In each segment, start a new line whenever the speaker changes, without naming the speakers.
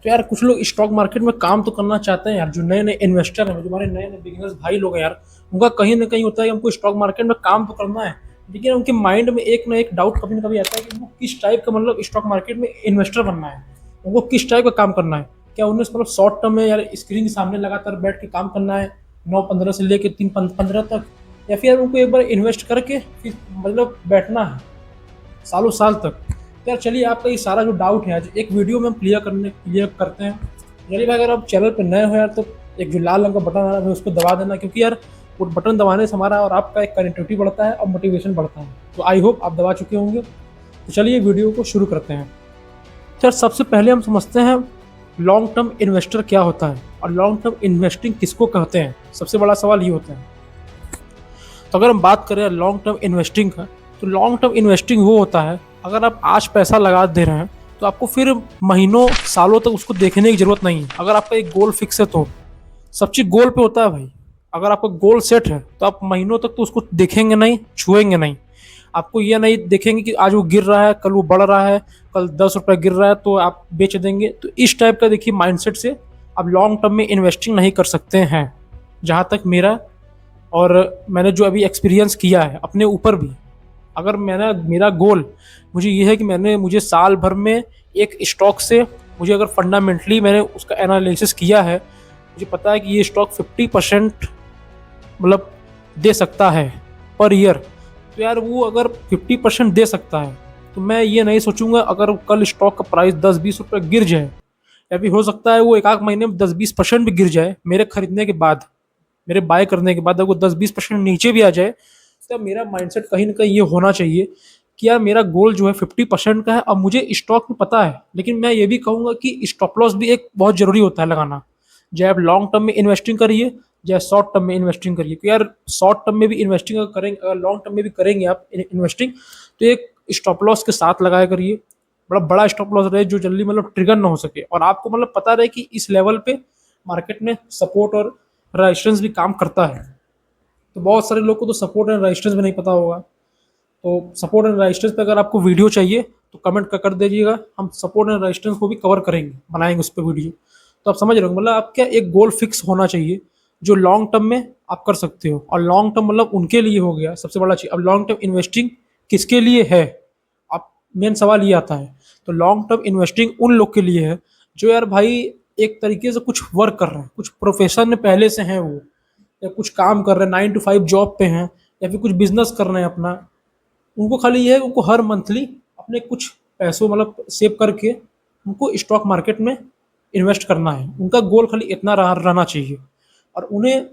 तो यार कुछ लोग स्टॉक मार्केट में काम तो करना चाहते हैं यार, जो नए नए इन्वेस्टर हैं, जो हमारे नए नए बिगिनर्स भाई लोग हैं यार, उनका कहीं ना कहीं होता है कि हमको स्टॉक मार्केट में काम तो करना है। लेकिन उनके माइंड में एक ना एक डाउट कभी ना कभी आता है कि उनको किस टाइप का मतलब स्टॉक मार्केट में इन्वेस्टर बनना है, उनको किस टाइप का काम करना है। क्या उन्हें मतलब शॉर्ट टर्म में यार स्क्रीन के सामने लगातार बैठ के काम करना है 9-15 से लेकर 3-15 तक, या फिर यार उनको एक बार इन्वेस्ट करके फिर मतलब बैठना है सालों साल तक। तो यार चलिए आपका ये सारा जो डाउट है आज एक वीडियो में हम क्लियर करते हैं। चलिए भाई, अगर आप चैनल पर नए हो यार तो एक जो लाल रंग का बटन आ रहा है उसको दबा देना, क्योंकि यार वो बटन दबाने से हमारा और आपका एक कनेक्टिविटी बढ़ता है और मोटिवेशन बढ़ता है। तो आई होप आप दबा चुके होंगे। तो चलिए वीडियो को शुरू करते हैं। तो यार सबसे पहले हम समझते हैं लॉन्ग टर्म इन्वेस्टर क्या होता है और लॉन्ग टर्म इन्वेस्टिंग किसको कहते हैं। सबसे बड़ा सवाल ये होता है। तो अगर हम बात करें लॉन्ग टर्म इन्वेस्टिंग का, तो लॉन्ग टर्म इन्वेस्टिंग वो होता है अगर आप आज पैसा लगा दे रहे हैं तो आपको फिर महीनों सालों तक उसको देखने की जरूरत नहीं है। अगर आपका एक गोल फिक्स है तो सब चीज गोल पे होता है भाई। अगर आपका गोल सेट है तो आप महीनों तक तो उसको देखेंगे नहीं, छुएंगे नहीं। आपको ये नहीं देखेंगे कि आज वो गिर रहा है, कल वो बढ़ रहा है, कल 10 रुपये गिर रहा है तो आप बेच देंगे। तो इस टाइप का देखिए माइंडसेट से आप लॉन्ग टर्म में इन्वेस्टिंग नहीं कर सकते हैं, जहाँ तक मेरा और मैंने जो अभी एक्सपीरियंस किया है अपने ऊपर भी। अगर मैंने मेरा गोल मुझे ये है कि मुझे साल भर में एक स्टॉक से मुझे अगर फंडामेंटली मैंने उसका एनालिसिस किया है, मुझे पता है कि ये स्टॉक 50% मतलब दे सकता है पर ईयर। तो यार वो अगर 50% दे सकता है तो मैं ये नहीं सोचूंगा अगर कल स्टॉक का प्राइस 10-20 रुपये गिर जाए, या फिर हो सकता है वो एक आध महीने में 10-20% भी गिर जाए मेरे खरीदने के बाद, मेरे बाय करने के बाद अगर वो 10-20% नीचे भी आ जाए, तो मेरा माइंडसेट कहीं ना कहीं ये होना चाहिए कि यार मेरा गोल जो है 50% का है। अब मुझे स्टॉक में पता है, लेकिन मैं ये भी कहूंगा कि स्टॉप लॉस भी एक बहुत जरूरी होता है लगाना। चाहे आप लॉन्ग टर्म में इन्वेस्टिंग करिए या शॉर्ट टर्म में इन्वेस्टिंग करिए, क्योंकि यार शॉर्ट टर्म में भी इन्वेस्टिंग अगर करेंगे, अगर लॉन्ग टर्म में भी करेंगे आप इन्वेस्टिंग, तो एक स्टॉप लॉस के साथ लगाया करिए। बड़ा बड़ा स्टॉप लॉस रहे जो जल्दी मतलब ट्रिगर ना हो सके, और आपको मतलब पता रहे कि इस लेवल पे मार्केट में सपोर्ट और रेजिस्टेंस भी काम करता है। तो बहुत सारे लोग को तो सपोर्ट एंड रेजिस्टेंस भी नहीं पता होगा। तो सपोर्ट एंड रेजिस्टेंस पे अगर आपको वीडियो चाहिए तो कमेंट कर दीजिएगा, हम सपोर्ट एंड रेजिस्टेंस को भी कवर करेंगे, बनाएंगे उस पर वीडियो। तो आप समझ रहे हो, मतलब आप क्या एक गोल फिक्स होना चाहिए जो लॉन्ग टर्म में आप कर सकते हो। और लॉन्ग टर्म मतलब उनके लिए हो गया सबसे बड़ा चीज। अब लॉन्ग टर्म इन्वेस्टिंग किसके लिए है, अब मेन सवाल ये आता है। तो लॉन्ग टर्म इन्वेस्टिंग उन लोग के लिए है जो यार भाई एक तरीके से कुछ वर्क कर रहे हैं, कुछ प्रोफेशन में पहले से हैं वो, या कुछ काम कर रहे हैं 9 to 5 जॉब पे हैं, या फिर कुछ बिजनेस कर रहे हैं अपना। उनको खाली ये है उनको हर मंथली अपने कुछ पैसों मतलब सेव करके उनको स्टॉक मार्केट में इन्वेस्ट करना है। उनका गोल खाली इतना रहना चाहिए। और उन्हें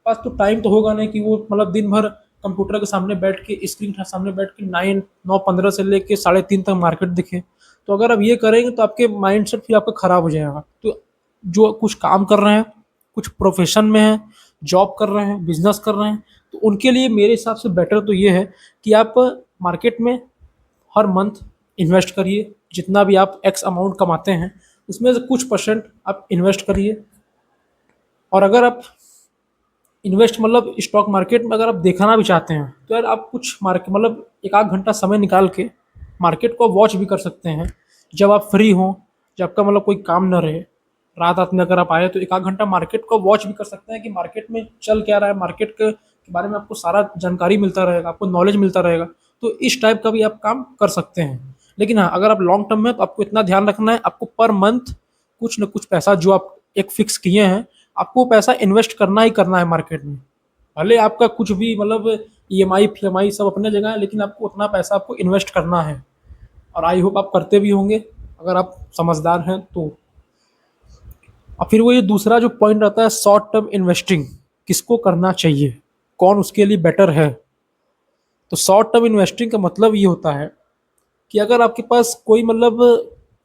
पास तो टाइम तो होगा नहीं कि वो मतलब दिन भर कंप्यूटर के सामने बैठ के, स्क्रीन के सामने बैठ के 9-9-15 से लेके 3:30 तक मार्केट दिखे। तो अगर आप ये करेंगे तो आपके माइंड सेट फिर आपका खराब हो जाएगा। तो जो कुछ काम कर रहे हैं, कुछ प्रोफेशन में हैं, जॉब कर रहे हैं, बिजनेस कर रहे हैं, तो उनके लिए मेरे हिसाब से बेटर तो ये है कि आप मार्केट में हर मंथ इन्वेस्ट करिए। जितना भी आप एक्स अमाउंट कमाते हैं उसमें से कुछ परसेंट आप इन्वेस्ट करिए। और अगर आप इन्वेस्ट मतलब स्टॉक मार्केट में अगर आप देखना भी चाहते हैं तो यार आप कुछ मार्केट मतलब एक आध घंटा समय निकाल के मार्केट को वॉच भी कर सकते हैं जब आप फ्री हों, जब आपका मतलब कोई काम ना रहे। रात में अगर आप आए तो एक आध घंटा मार्केट को वॉच भी कर सकते हैं कि मार्केट में चल क्या रहा है, मार्केट के बारे में आपको सारा जानकारी मिलता रहेगा, आपको नॉलेज मिलता रहेगा। तो इस टाइप का भी आप काम कर सकते हैं। लेकिन हाँ, अगर आप लॉन्ग टर्म में तो आपको इतना ध्यान रखना है, आपको पर मंथ कुछ न कुछ पैसा जो आप एक फिक्स किए हैं, आपको पैसा इन्वेस्ट करना ही करना है मार्केट में। भले आपका कुछ भी मतलब ईएमआई फीएमआई सब अपने जगह है, लेकिन आपको उतना पैसा आपको इन्वेस्ट करना है। और आई होप आप करते भी होंगे अगर आप समझदार हैं तो। और फिर वो ये दूसरा जो पॉइंट आता है शॉर्ट टर्म इन्वेस्टिंग किसको करना चाहिए, कौन उसके लिए बेटर है। तो शॉर्ट टर्म इन्वेस्टिंग का मतलब ये होता है कि अगर आपके पास कोई मतलब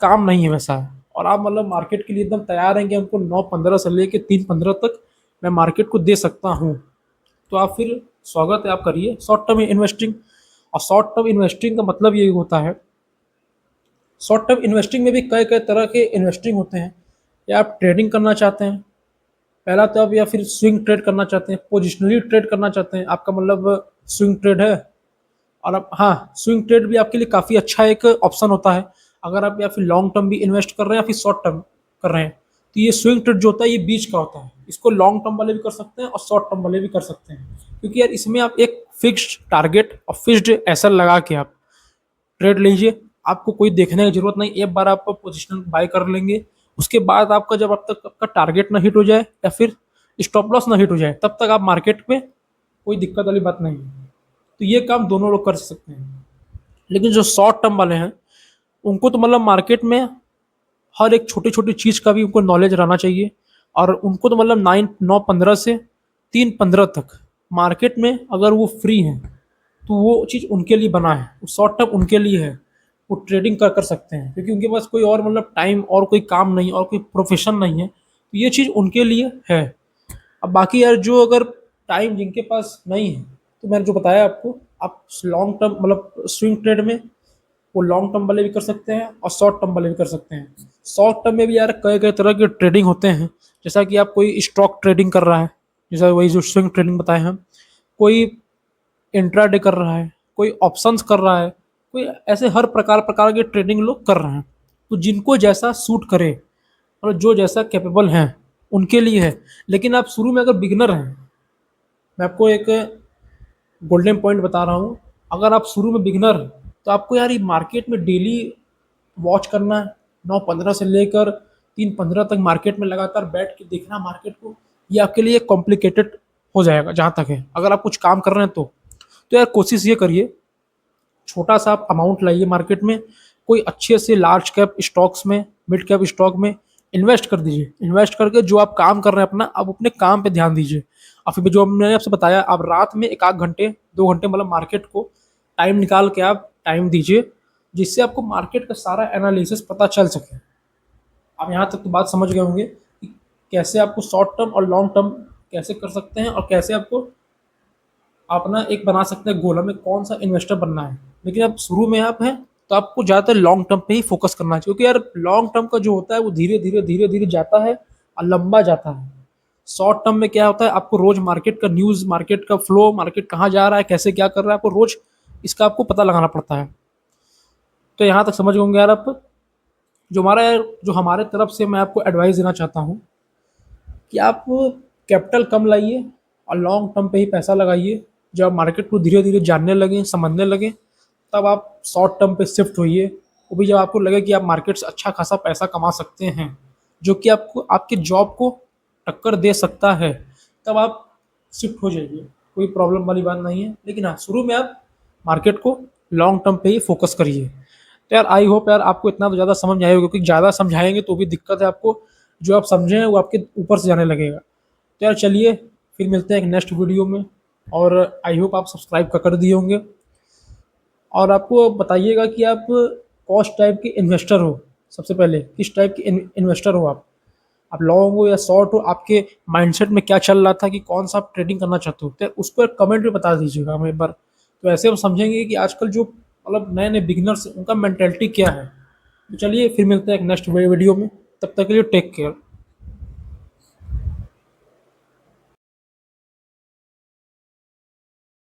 काम नहीं है वैसा, और आप मतलब मार्केट के लिए एकदम तैयार हैं कि हमको 9-15 से लेके 3-15 तक मैं मार्केट को दे सकता हूँ, तो आप फिर स्वागत है, आप करिए शॉर्ट टर्म इन्वेस्टिंग। और शॉर्ट टर्म इन्वेस्टिंग का मतलब ये होता है, शॉर्ट टर्म इन्वेस्टिंग में भी कई कई तरह के इन्वेस्टिंग होते हैं। या आप ट्रेडिंग करना चाहते हैं पहला तो आप, या फिर स्विंग ट्रेड करना चाहते हैं, पोजिशनली ट्रेड करना चाहते हैं, आपका मतलब स्विंग ट्रेड है। और अब हाँ, स्विंग ट्रेड भी आपके लिए काफ़ी अच्छा एक ऑप्शन होता है अगर आप या फिर लॉन्ग टर्म भी इन्वेस्ट कर रहे हैं या फिर शॉर्ट टर्म कर रहे हैं। तो ये स्विंग ट्रेड जो होता है ये बीच का होता है, इसको लॉन्ग टर्म वाले भी कर सकते हैं और शॉर्ट टर्म वाले भी कर सकते हैं, क्योंकि यार इसमें आप एक फिक्स्ड टारगेट और फिक्स्ड एसएल लगा के आप ट्रेड लीजिए। आपको कोई देखने की जरूरत नहीं, एक बार आप पोजीशन बाय कर लेंगे, उसके बाद आपका जब अब तक आपका टारगेट ना हिट हो जाए या फिर स्टॉप लॉस ना हिट हो जाए तब तक आप मार्केट में कोई दिक्कत वाली बात नहीं है। तो ये काम दोनों लोग कर सकते हैं। लेकिन जो शॉर्ट टर्म वाले हैं उनको तो मतलब मार्केट में हर एक छोटी छोटी चीज़ का भी उनको नॉलेज रहना चाहिए, और उनको तो मतलब 9 9 15 से 3 15 तक मार्केट में अगर वो फ्री हैं तो वो चीज़ उनके लिए बना है, वो शॉर्ट टर्म उनके लिए है। वो ट्रेडिंग कर कर सकते हैं क्योंकि उनके पास कोई और मतलब टाइम और कोई काम नहीं और कोई प्रोफेशन नहीं है, तो ये चीज़ उनके लिए है। अब बाकी यार जो अगर टाइम जिनके पास नहीं है, तो मैंने जो बताया आपको, आप लॉन्ग टर्म मतलब स्विंग ट्रेड में वो लॉन्ग टर्म वाले भी कर सकते हैं और शॉर्ट टर्म वाले भी कर सकते हैं। शॉर्ट टर्म में भी यार कई कई तरह के ट्रेडिंग होते हैं, जैसा कि आप कोई स्टॉक ट्रेडिंग कर रहा है, जैसा वही जो स्विंग ट्रेडिंग बताए हम, कोई इंट्राडे कर रहा है, कोई ऑप्शंस कर रहा है, कोई ऐसे हर प्रकार प्रकार के ट्रेडिंग लोग कर रहे हैं। तो जिनको जैसा सूट करे और जो जैसा कैपेबल हैं उनके लिए है। लेकिन आप शुरू में अगर बिगनर हैं, मैं आपको एक गोल्डन पॉइंट बता रहा हूँ, अगर आप शुरू में बिगनर हैं तो आपको यार ये मार्केट में डेली वॉच करना है, 9 15 से लेकर 3 15 तक मार्केट में लगातार बैठ के देखना मार्केट को, ये आपके लिए कॉम्प्लिकेटेड हो जाएगा जहाँ तक है। अगर आप कुछ काम कर रहे हैं तो यार कोशिश ये करिए, छोटा सा आप अमाउंट लाइए मार्केट में, कोई अच्छे से लार्ज कैप स्टॉक्स में, मिड कैप स्टॉक में इन्वेस्ट कर दीजिए। इन्वेस्ट करके जो आप काम कर रहे हैं अपना, आप अपने काम पे ध्यान दीजिए। और फिर जो मैंने आपसे बताया, आप रात में 1 आध घंटे 2 घंटे मतलब मार्केट को टाइम निकाल के आप टाइम दीजिए, जिससे आपको मार्केट का सारा एनालिसिस पता चल सके। आप यहाँ तक तो बात समझ गए होंगे कि कैसे आपको शॉर्ट टर्म और लॉन्ग टर्म कैसे कर सकते हैं और कैसे आपको अपना एक बना सकते हैं गोल, हमें कौन सा इन्वेस्टर बनना है। लेकिन अब शुरू में आप हैं तो आपको ज़्यादातर लॉन्ग टर्म पे ही फोकस करना चाहिए, क्योंकि यार लॉन्ग टर्म का जो होता है वो धीरे धीरे जाता है और लंबा जाता है। शॉर्ट टर्म में क्या होता है, आपको रोज मार्केट का न्यूज़, मार्केट का फ्लो, मार्केट कहाँ जा रहा है, कैसे क्या कर रहा है, आपको रोज इसका आपको पता लगाना पड़ता है। तो यहाँ तक समझ होंगे यार आप। जो हमारे तरफ से मैं आपको एडवाइस देना चाहता हूँ कि आप कैपिटल कम लाइए और लॉन्ग टर्म पे ही पैसा लगाइए। जब आप मार्केट को धीरे धीरे जानने लगें, समझने लगें, तब आप शॉर्ट टर्म पे शिफ्ट होइए। वो भी जब आपको लगे कि आप मार्केट से अच्छा खासा पैसा कमा सकते हैं, जो कि आपको आपके जॉब को टक्कर दे सकता है, तब आप शिफ्ट हो जाइए। कोई प्रॉब्लम वाली बात नहीं है। लेकिन हाँ, शुरू में आप मार्केट को लॉन्ग टर्म पे ही फोकस करिए। तो यार आई होप यार आपको इतना तो ज़्यादा समझ में आएगा, क्योंकि ज़्यादा समझाएंगे तो भी दिक्कत है आपको, जो आप समझे हैं वो आपके ऊपर से जाने लगेगा। तो यार चलिए, फिर मिलते हैं एक नेक्स्ट वीडियो में, और आई होप आप सब्सक्राइब कर दिए होंगे। और आपको बताइएगा कि आप कौन टाइप के इन्वेस्टर हो, सबसे पहले किस टाइप के इन्वेस्टर हो आप लॉन्ग हो या शॉर्ट हो, आपके माइंडसेट में क्या चल रहा था कि कौन सा आप ट्रेडिंग करना चाहते हो, तो उसको एक कमेंट में बता दीजिएगा हमें एक बार। तो ऐसे हम समझेंगे कि आजकल जो मतलब नए नए बिगिनर्स उनका मेंटेलिटी क्या है। तो चलिए फिर मिलते हैं एक नेक्स्ट वीडियो में, तब तक के लिए टेक केयर।